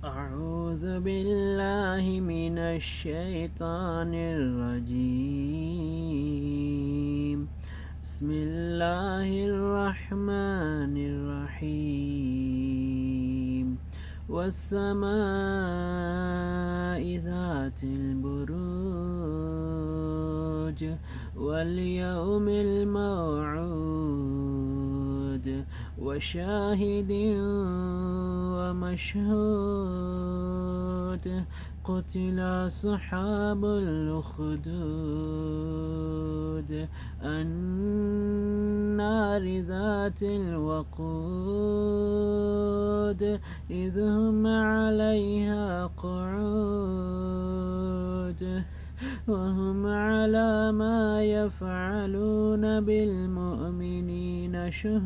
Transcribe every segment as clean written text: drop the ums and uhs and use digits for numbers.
أعوذ بالله من الشيطان الرجيم. بسم الله الرحمن الرحيم. والسماء ذات البروج واليوم الموعود وشاهد ومشهود. قتل أصحاب الأخدود النار ذات الوقود إذ هم عليها قعود وهم على ما يفعلون بالمؤمنين شهود.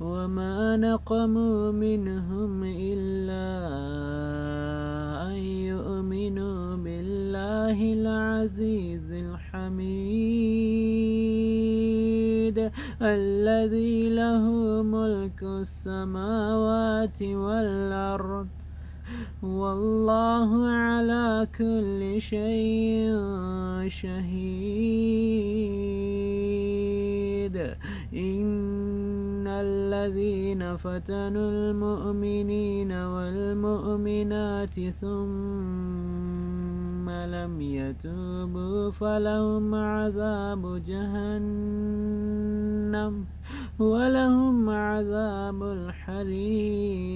وما نقموا منهم إلا أن يؤمنوا بالله العزيز الحميد الذي له ملك السماوات والأرض والله على كل شيء شهيد. إن الذين فتنوا المؤمنين والمؤمنات ثم لم يتوبوا فلهم عذاب جهنم ولهم عذاب الحريق.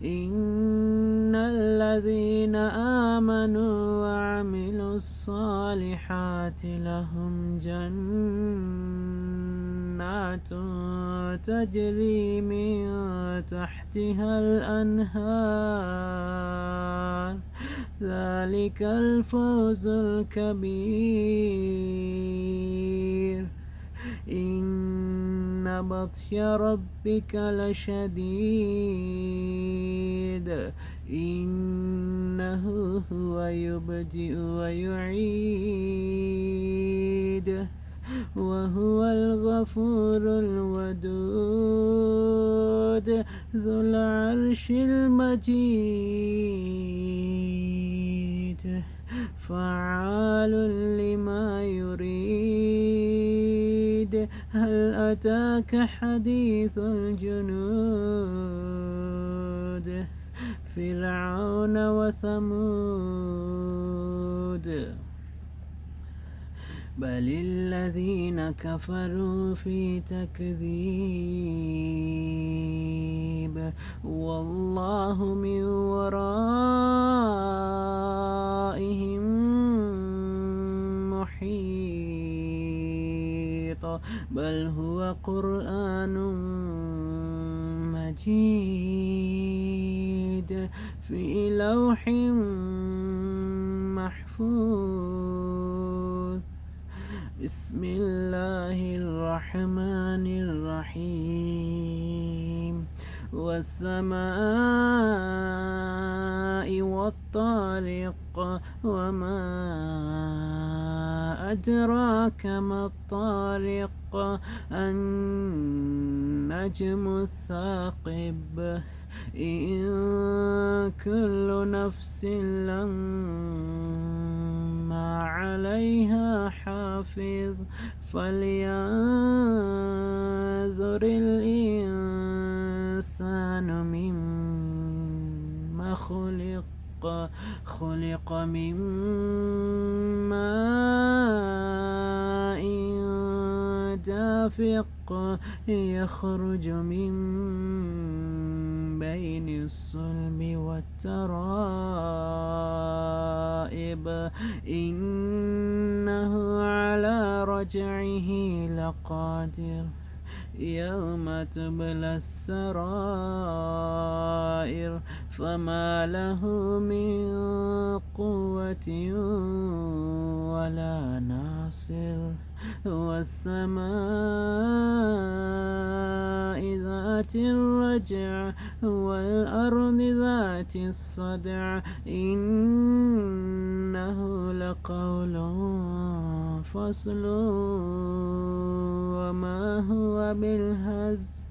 إن الذين آمنوا وعملوا الصالحات لهم جنات تجري من تحتها الأنهار ذلك الفوز الكبير. إن بطش ربك لشديد إنه هو يبدئ ويعيد وهو الغفور الودود ذو العرش المجيد فعال لما يريد. هل أتاك حديث الجنود فرعون وثمود بل الذين كفروا في تكذيب والله من ورائهم محيط بل هو قرآن مجيد في لوح محفوظ. بسم الله الرحمن الرحيم. والسماء والطارق وما أدراك ما الطارق النجم الثاقب إن كل نفس لما عليها حافظ فلينظر الإنسان مما خلق من ماء دافق يخرج من بين الصلب والترائب إنه على رجعه لقادر يوم تبلى السرائر فما له من قوة ولا ناصر. والسماء ذات الرجع والأرض ذات الصدع إنه لقول فصل وما هو بالهزل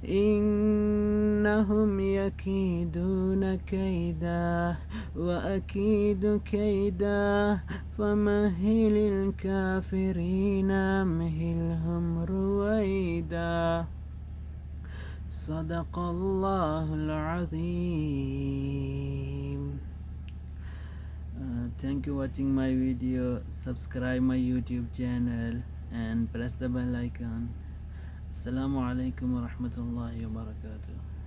إنهم يكيدون كيدا وأكيد كيدا فمهل الكافرين أمهلهم رويدا. صدق الله العظيم. Thank you watching my video. Subscribe my YouTube channel and press the bell icon. Assalamu alaikum wa rahmatullahi wa barakatuh.